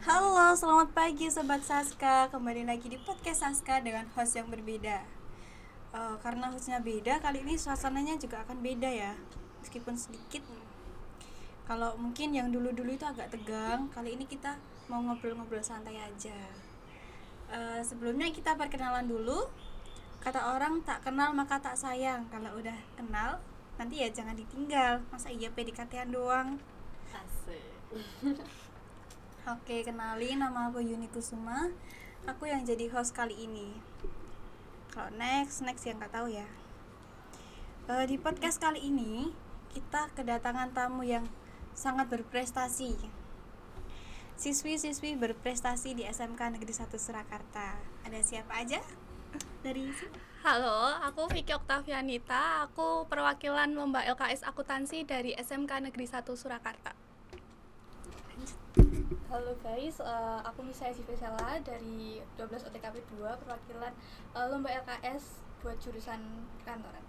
Halo, selamat pagi Sobat Saska. Kembali lagi di podcast Saska dengan host yang berbeda. Karena hostnya beda, kali ini suasananya juga akan beda ya. Meskipun sedikit. Kalau mungkin yang dulu-dulu itu agak tegang, kali ini kita mau ngobrol-ngobrol santai aja. Sebelumnya kita perkenalan dulu. Kata orang tak kenal maka tak sayang. Kalau udah kenal, nanti ya jangan ditinggal. Masa iya PDKT-an doang. Asik. Oke, kenalin, nama aku Yuni Kusuma. Aku yang jadi host kali ini. Kalau next yang nggak tahu ya. Di podcast kali ini kita kedatangan tamu yang sangat berprestasi. Siswi-siswi berprestasi di SMK Negeri 1 Surakarta. Ada siapa aja? Dari sini. Halo, aku Vicky Oktavianita. Aku perwakilan lomba LKS akuntansi dari SMK Negeri 1 Surakarta. Halo guys, aku Nisa Sivesela dari 12 OTKP 2 perwakilan lomba LKS buat jurusan kantoran.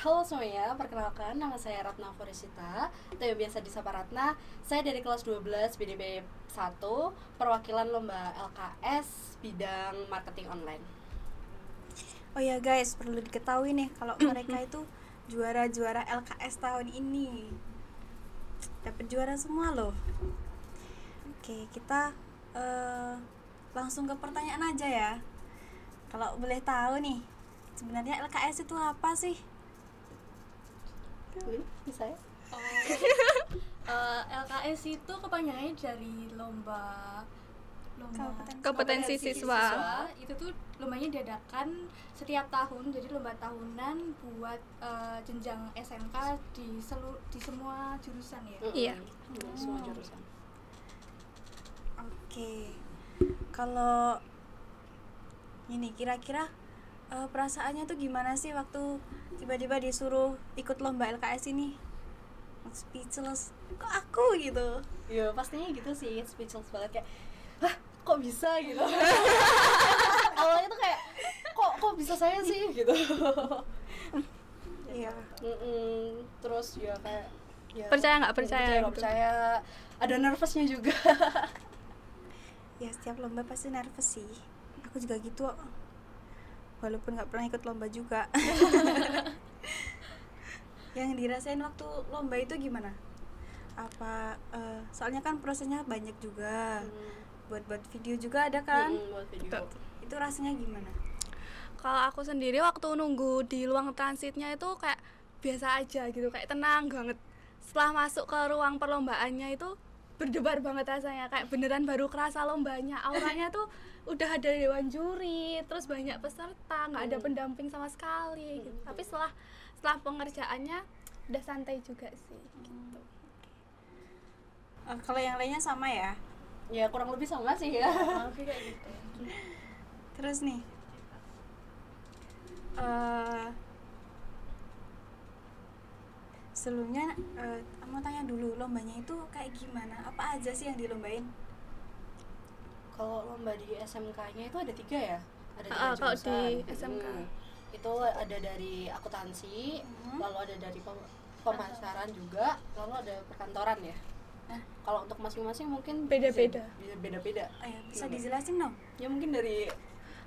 Halo semuanya, perkenalkan nama saya Ratna Foresita atau yang biasa disapa Ratna. Saya dari kelas 12 BDB 1, perwakilan lomba LKS bidang marketing online. Oh ya guys, perlu diketahui nih kalau mereka itu juara-juara LKS tahun ini. Dapat juara semua loh. Oke, kita langsung ke pertanyaan aja ya. Kalau boleh tahu nih, sebenarnya LKS itu apa sih? Bisa ya? LKS itu kepanjangannya dari lomba Kompetensi siswa. Itu tuh lombanya diadakan setiap tahun, jadi lomba tahunan buat jenjang SMK di semua jurusan ya. Iya. Semua jurusan. Oke. Kalau ini kira-kira perasaannya tuh gimana sih waktu tiba-tiba disuruh ikut lomba LKS ini? Speechless. Kok aku gitu? Ya pastinya gitu sih, speechless banget kayak, hah kok bisa gitu. Awalnya tuh kayak, kok bisa saya sih gitu. Iya. Terus ya kayak Percaya nggak percaya nggak gitu. percaya, ada nervousnya juga. Ya setiap lomba pasti nervous sih. Aku juga gitu. Walaupun nggak pernah ikut lomba juga. Yang dirasain waktu lomba itu gimana? Apa soalnya kan prosesnya banyak juga. Buat video juga ada kan? Buat video. Itu rasanya gimana? Kalau aku sendiri waktu nunggu di ruang transitnya itu kayak biasa aja gitu, kayak tenang banget. Setelah masuk ke ruang perlombaannya itu berdebar banget rasanya, kayak beneran baru kerasa lombanya. Auranya tuh udah ada dewan juri, terus banyak peserta, nggak ada pendamping sama sekali gitu. Tapi setelah pengerjaannya udah santai juga sih gitu. Kalau yang lainnya sama ya? Ya kurang lebih sama sih ya. Tapi kayak gitu. Terus nih sebelumnya mau tanya dulu, lombanya itu kayak gimana? Apa aja sih yang dilombain? Kalau lomba di SMK-nya itu ada 3 ya? Ada 3 Kalau jurusan. di SMK. Itu ada dari akuntansi, lalu ada dari pemasaran juga, lalu ada perkantoran ya. Nah, kalau untuk masing-masing mungkin Beda-beda. Beda-beda. Bisa dijelasin dong? Ya mungkin dari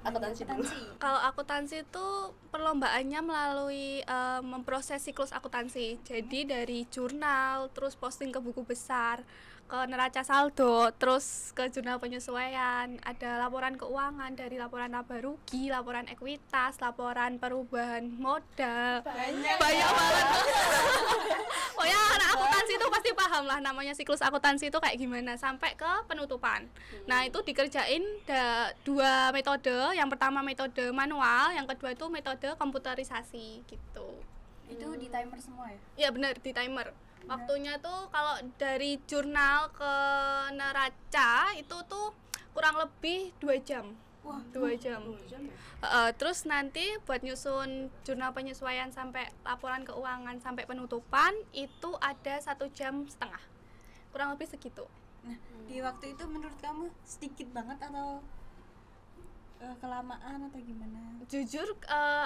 akuntansi dulu. Kalau akuntansi itu perlombaannya melalui memproses siklus akuntansi. Jadi dari jurnal, terus posting ke buku besar, ke neraca saldo, terus ke jurnal penyesuaian, ada laporan keuangan dari laporan laba rugi, laporan ekuitas, laporan perubahan modal. Banyak banget. Pokoknya anak akuntansi itu pasti paham lah namanya siklus akuntansi itu kayak gimana sampai ke penutupan. Nah, itu dikerjain 2 metode. Yang pertama metode manual, yang kedua itu metode komputerisasi gitu. Itu di timer semua ya? Iya benar, di timer. Waktunya tuh kalau dari jurnal ke neraca itu tuh kurang lebih 2 jam. Wah, 2 jam. 2 jam ya? Terus nanti buat nyusun jurnal penyesuaian sampai laporan keuangan sampai penutupan itu ada 1,5 jam. Kurang lebih segitu. Nah, di waktu itu menurut kamu sedikit banget atau kelamaan atau gimana? Jujur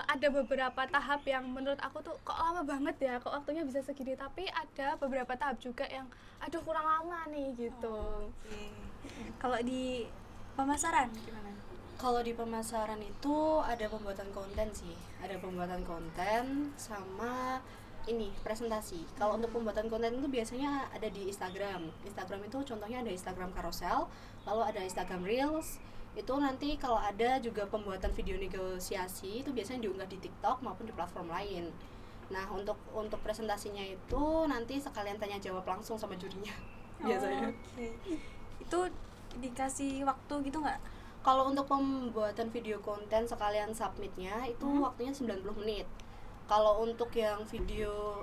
ada beberapa tahap yang menurut aku tuh kok lama banget ya, kok waktunya bisa segini, tapi ada beberapa tahap juga yang aduh kurang lama nih gitu. Oke. Kalau di pemasaran gimana? Kalau di pemasaran itu ada pembuatan konten sih, ada pembuatan konten sama ini presentasi. Kalau untuk pembuatan konten itu biasanya ada di Instagram. Instagram itu contohnya ada Instagram carousel, lalu ada Instagram Reels. Itu nanti kalau ada juga pembuatan video negosiasi itu biasanya diunggah di TikTok maupun di platform lain. Nah, untuk presentasinya itu nanti sekalian tanya jawab langsung sama jurinya biasanya. Oke. Itu dikasih waktu gitu nggak? Kalau untuk pembuatan video konten sekalian submitnya itu waktunya 90 menit. Kalau untuk yang video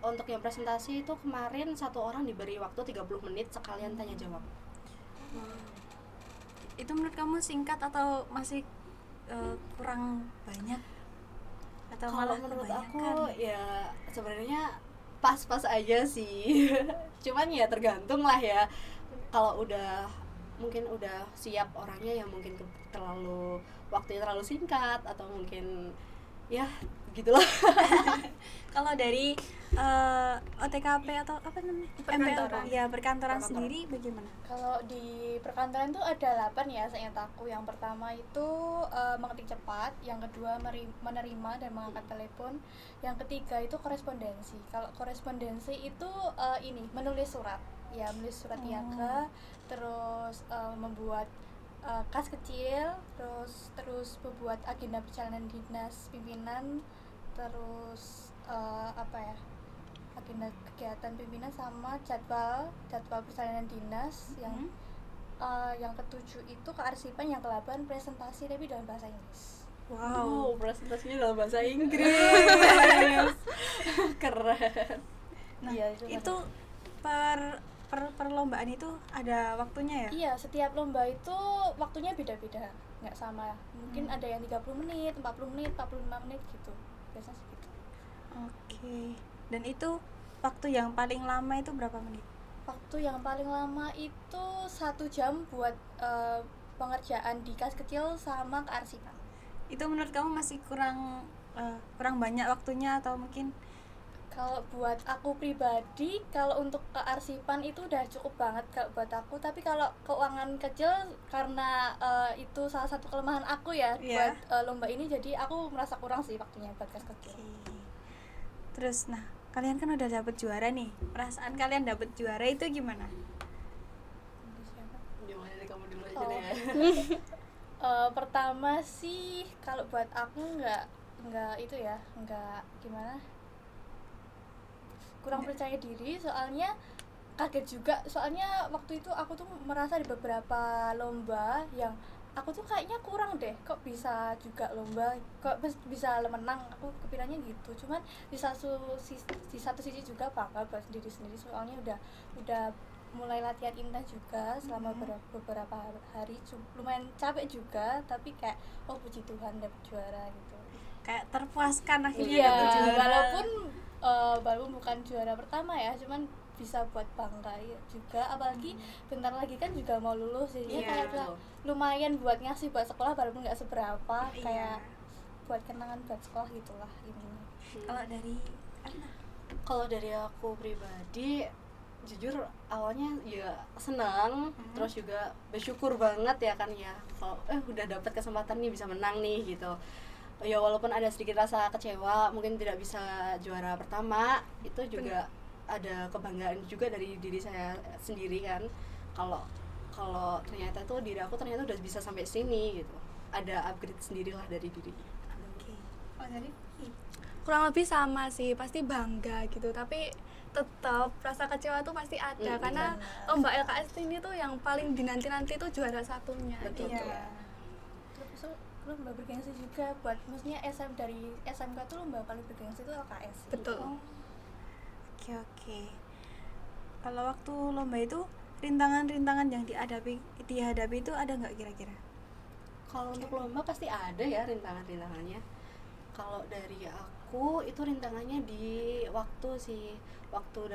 untuk yang presentasi itu kemarin satu orang diberi waktu 30 menit sekalian tanya jawab. Itu menurut kamu singkat atau masih kurang banyak? Atau Kalau malah menurut aku kebanyakan? ya sebenarnya pas-pas aja sih. Cuman ya tergantung lah ya. Kalau mungkin udah siap orangnya, yang mungkin waktunya terlalu singkat, atau mungkin ya gitulah. Kalau dari OTKP atau apa namanya? Perkantoran. Ya, perkantoran sendiri bagaimana? Kalau di perkantoran tuh ada 8 ya seingat aku. Yang pertama itu mengetik cepat, yang kedua menerima dan mengangkat telepon, yang ketiga itu korespondensi. Kalau korespondensi itu menulis surat, ya menulis surat niaga, terus membuat kas kecil, terus membuat agenda perjalanan dinas pimpinan, terus agenda kegiatan pimpinan sama jadwal perjalanan dinas. Yang ketujuh itu kearsipan, yang ke-8 presentasi tapi dalam bahasa Inggris. Wow. Presentasinya dalam bahasa Inggris. Keren. Nah, Iya, itu perlombaan itu ada waktunya ya? Iya, setiap lomba itu waktunya beda-beda, nggak sama. Mungkin ada yang 30 menit, 40 menit, 45 menit gitu. Biasanya segitu. Oke. Dan itu waktu yang paling lama itu berapa menit? Waktu yang paling lama itu 1 jam buat pengerjaan di kas kecil sama kearsipan. Itu menurut kamu masih kurang banyak waktunya atau mungkin? Kalau buat aku pribadi, kalau untuk kearsipan itu udah cukup banget kalau buat aku. Tapi kalau keuangan kecil, karena itu salah satu kelemahan aku ya buat lomba ini, jadi aku merasa kurang sih waktunya buat kas kecil. Oke. Terus, nah, kalian kan udah dapet juara nih. Perasaan kalian dapet juara itu gimana? Gimana deh, kamu dulu aja Oh. deh. Pertama sih kalau buat aku nggak gimana, kurang percaya diri, soalnya kaget juga. Soalnya waktu itu aku tuh merasa di beberapa lomba yang aku tuh kayaknya kurang deh, kok bisa juga lomba, kok bisa menang, aku kepikirannya gitu. Cuman di satu sisi juga bangga buat diri sendiri, soalnya udah mulai latihan intens juga selama beberapa hari, lumayan capek juga, tapi kayak puji Tuhan dapet juara gitu. Kayak terpuaskan akhirnya Iya, dapet juara. walaupun bukan juara pertama ya, cuman bisa buat bangga ya juga. Apalagi bentar lagi kan juga mau lulus, jadi kayak betul. lumayan buat ngasih buat sekolah, walaupun nggak seberapa, Iya. kayak buat kenangan buat sekolah gitulah intinya. Kalau dari Anna? Kalau dari aku pribadi, jujur awalnya ya senang, terus juga bersyukur banget ya kan ya, kalau udah dapat kesempatan nih, bisa menang nih gitu. Ya walaupun ada sedikit rasa kecewa, mungkin tidak bisa juara pertama, itu juga ada kebanggaan juga dari diri saya sendiri kan. Kalau ternyata tuh diri aku ternyata udah bisa sampai sini gitu. Ada upgrade sendirilah dari diri. Oke. Oh, dari Kurang lebih sama sih, pasti bangga gitu, tapi tetap rasa kecewa tuh pasti ada, karena lomba LKS ini tuh yang paling dinanti-nanti tuh juara satunya. Betul. gitu. Iya. Terus lomba bergengsi juga buat, maksudnya dari SMK tuh lomba paling bergengsi itu LKS. Betul. Oke. Kalau waktu lomba itu rintangan-rintangan yang dihadapi itu ada nggak kira-kira? Kalau untuk lomba pasti ada ya rintangannya. Kalau dari aku itu rintangannya di waktu sih, waktu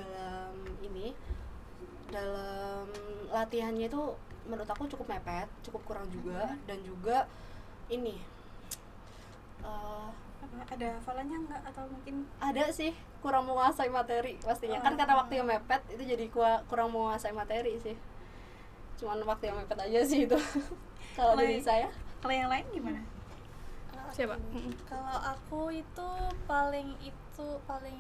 dalam latihannya itu menurut aku cukup mepet, cukup kurang juga, dan juga ini Ada hafalannya nggak atau mungkin? ada sih kurang menguasai materi pastinya, kan karena waktu yang mepet itu jadi kurang menguasai materi sih. cuman waktu yang mepet aja sih itu. Kalau dari saya Kalau yang lain gimana? Siapa? Kalau aku itu paling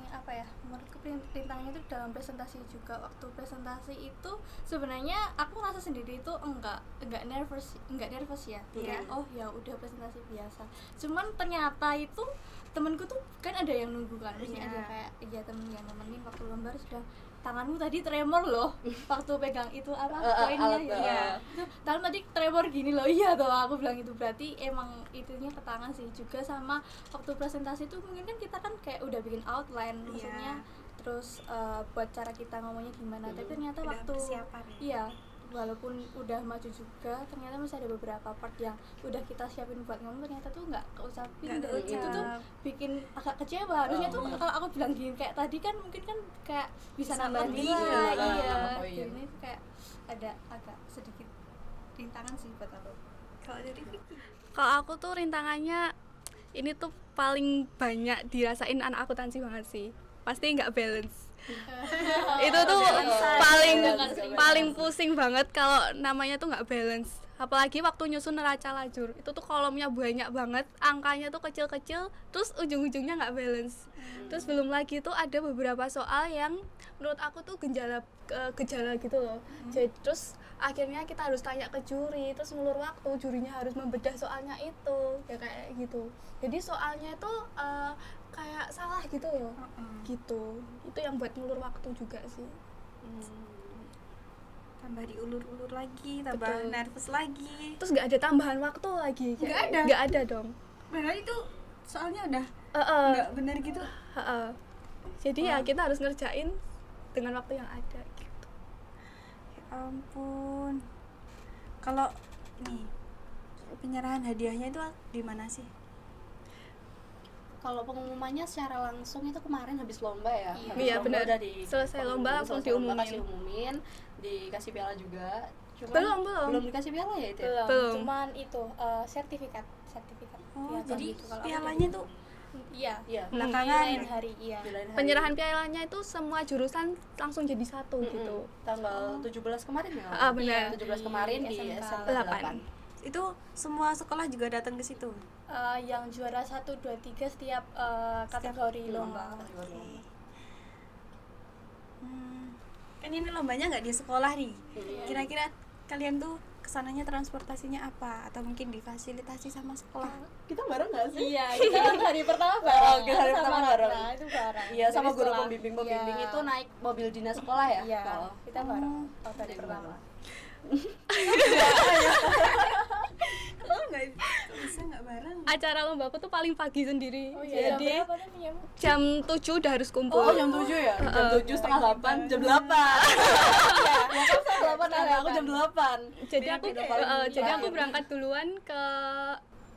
apa ya, menurutku rintangannya itu dalam presentasi juga. Waktu presentasi itu sebenarnya aku ngerasa sendiri itu enggak nervous ya. Iya. Oh ya udah presentasi biasa. Cuman ternyata itu temenku tuh kan ada yang nunggu kan, Iya. maksudnya ada kayak ya temen yang nemenin waktu lembar sudah, tanganmu tadi tremor loh waktu pegang itu apa poinnya alat, ya. Itu tangan tadi tremor gini loh. Iya tuh aku bilang itu berarti emang itunya ke tangan sih. Juga sama waktu presentasi itu mungkin kan kita kan kayak udah bikin outline, maksudnya terus buat cara kita ngomongnya gimana, tapi ternyata Udah waktu persiapan ya? iya, walaupun udah maju juga ternyata masih ada beberapa part yang udah kita siapin buat ngomong ternyata tuh nggak keucapin. Nggak Dan itu tuh keucap. bikin agak kecewa. Harusnya tuh kalau aku bilang gini kayak tadi kan mungkin kan kayak bisa Bisa nambahin lebih, nilai, iya, iya. oh iya. Jadi itu kayak ada agak sedikit rintangan sih buat aku. Kalau dari Vicky? Kalau aku tuh rintangannya ini tuh paling banyak dirasain anak akuntansi banget sih. Pasti nggak balance. Itu tuh paling pusing banget kalau namanya tuh nggak balance. Apalagi waktu nyusun neraca lajur, itu tuh kolomnya banyak banget, angkanya tuh kecil-kecil, terus ujung-ujungnya nggak balance. Terus belum lagi tuh ada beberapa soal yang menurut aku tuh gejala gitu loh. Jadi terus akhirnya kita harus tanya ke juri, terus ngulur waktu, jurinya harus membedah soalnya itu, ya kayak gitu. Jadi soalnya itu kayak salah gitu loh. Gitu. Itu yang buat ngulur waktu juga sih. Tambah diulur-ulur lagi, tambah Betul. nervous lagi. Terus nggak ada tambahan waktu lagi. Nggak ada? Nggak ada dong. Padahal itu soalnya udah Heeh. nggak benar gitu. Heeh. Jadi ya kita harus ngerjain dengan waktu yang ada gitu. Ya ampun. Kalau nih penyerahan hadiahnya itu di mana sih? kalau pengumumannya secara langsung itu kemarin habis lomba ya. Habis Iya, lomba benar. udah di Selesai lomba langsung selesai lomba diumumin. dikasih piala juga. Belum. Belum dikasih piala ya itu. Ya? Belum. Cuman itu sertifikat. Oh, Piagam jadi gitu. Kalau aku pialanya tuh iya. Iya. belakangan. Lain hari iya. Pialain hari Penyerahan pialanya itu semua jurusan langsung jadi satu gitu. tanggal 17 kemarin ya. Benar. 17 kemarin di SMK SMK 8. 8. Itu semua sekolah juga datang ke situ. Yang juara 1, 2, 3 setiap kategori lomba. Kan ini lombanya nggak di sekolah nih. Iya. Kira-kira kalian tuh kesananya transportasinya apa? Atau mungkin difasilitasi sama sekolah? Kita bareng nggak sih? Iya, kita hari pertama bareng. Oh, kita hari Sama pertama Ratna, bareng. itu bareng. Iya, sama Dari guru sekolah. pembimbing Iya. itu naik mobil dinas sekolah ya. Iya, Oh. kita bareng. Waktu hari Yang pertama. bareng. Oh nggak bisa nggak bareng? Acara lomba aku tuh paling pagi sendiri. Oh iya, Jadi jam berapa tuh punya? jam 7 udah harus kumpul. Oh, jam 7 ya? Jam 7 setengah 8, jam 8. Iya, ya kan setengah 8 ada aku jam 8. Jadi aku Beda-beda jadi paling aku terakhir. berangkat duluan ke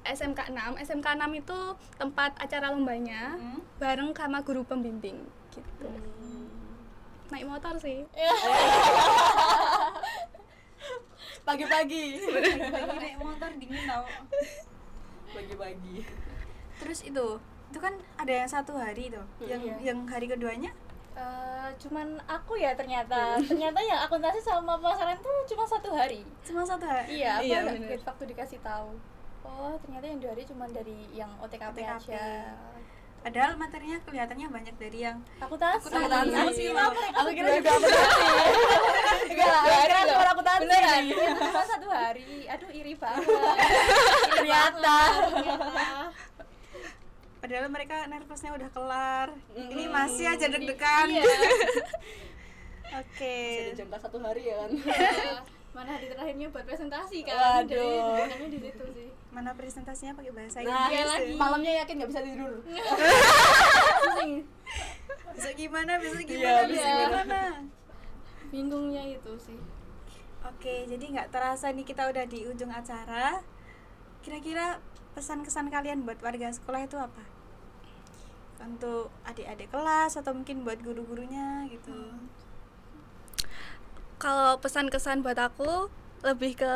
SMK 6. SMK 6 itu tempat acara lombanya bareng sama guru pembimbing gitu. Naik motor sih. Pagi-pagi. Lagi naik motor dingin tau. Pagi-pagi. Terus itu kan ada yang 1 hari tuh. Yang hari keduanya Cuman aku ya ternyata yang akuntansi sama pemasaran tuh cuma 1 hari. cuma 1 hari. Iya, aku Iya, agak bener. kaget waktu dikasih tahu. Oh, ternyata yang 2 hari cuma dari yang OTKP OTKP. aja. Padahal materinya kelihatannya banyak dari yang Akuntansi. Akuntansi. Aku kira juga akuntansi. Enggak, aku kira cuma akuntansi. Beneran, cuma 1 hari. Aduh, iri banget. Ternyata. padahal mereka nervousnya udah kelar. Ini masih aja deg-degan. Iya. Oke. Masih ada jangka 1 hari ya kan. Mana hari terakhirnya buat presentasi kan. Waduh. Jadi deg-degannya di situ sih. Mana presentasinya pakai bahasa Nah, Inggris? malamnya yakin nggak bisa tidur. Bisa gimana? Bisa Iya, gimana? Bisa iya. gimana? Bingungnya itu sih. Oke, jadi nggak terasa nih kita udah di ujung acara. Kira-kira pesan-kesan kalian buat warga sekolah itu apa? Untuk adik-adik kelas atau mungkin buat guru-gurunya gitu. Kalau pesan-kesan buat aku lebih ke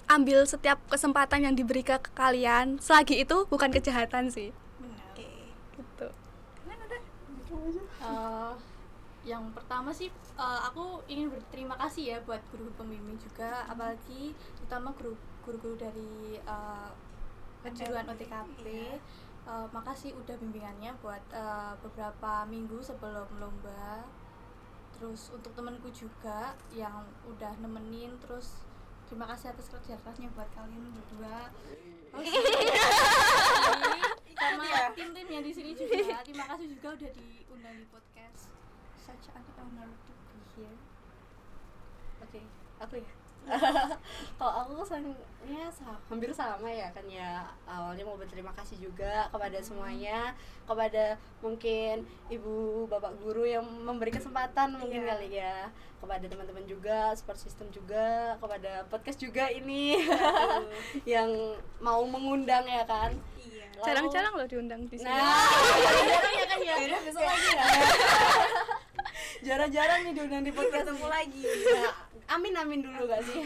ambil setiap kesempatan yang diberikan ke kalian selagi itu bukan kejahatan sih. Oke. Gitu. Uh, Yang pertama sih aku ingin berterima kasih ya buat guru pembimbing juga, apalagi terutama guru-guru dari kejuruan OTKP. Makasih udah bimbingannya buat beberapa minggu sebelum lomba. Terus untuk temanku juga yang udah nemenin, terus terima kasih atas kerja kerasnya buat kalian berdua. Sama tim-timnya di sini juga. Terima kasih juga udah diundang di podcast. Such an honor to be here. Oke, aku ya. Kalau aku kesannya hampir sama ya kan ya, awalnya mau berterima kasih juga kepada semuanya, kepada mungkin ibu bapak guru yang memberi kesempatan mungkin kali ya, kepada teman-teman juga, support system juga, kepada podcast juga ini yang mau mengundang ya kan. Iya. Jarang-jarang loh diundang di sini. Nah, jarang ya kan ya. Yaudah, besok lagi ya. Jarang-jarang nih diundang di podcast Ketemu nih. lagi. Nah, amin dulu gak sih?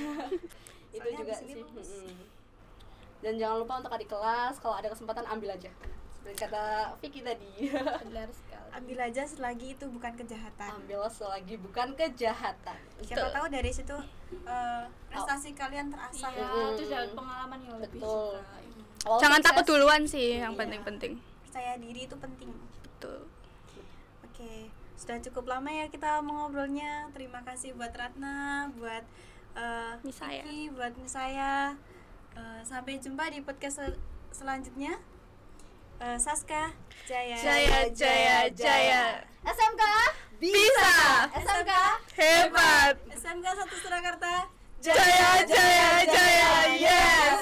Itu Soalnya juga abis ini sih. lulus. Dan jangan lupa untuk adik kelas, kalau ada kesempatan ambil aja. Seperti kata Vicky tadi. Benar sekali. Ambil aja selagi itu bukan kejahatan. Ambil selagi bukan kejahatan. Siapa tahu dari situ prestasi kalian terasah. Iya, terus dapat pengalaman yang lebih Betul. juga. Awal Jangan sukses. takut duluan sih, yang Iya. penting-penting. Percaya diri itu penting. Betul. Oke, sudah cukup lama ya kita mengobrolnya. Terima kasih buat Ratna, buat Misaya. Vicky, buat Misaya. Sampai jumpa di podcast selanjutnya. Saska, Jaya. Jaya, jaya, jaya. SMK Bisa. SMK Hebat. SMK 1 Surakarta. Jaya, jaya, jaya. Yes.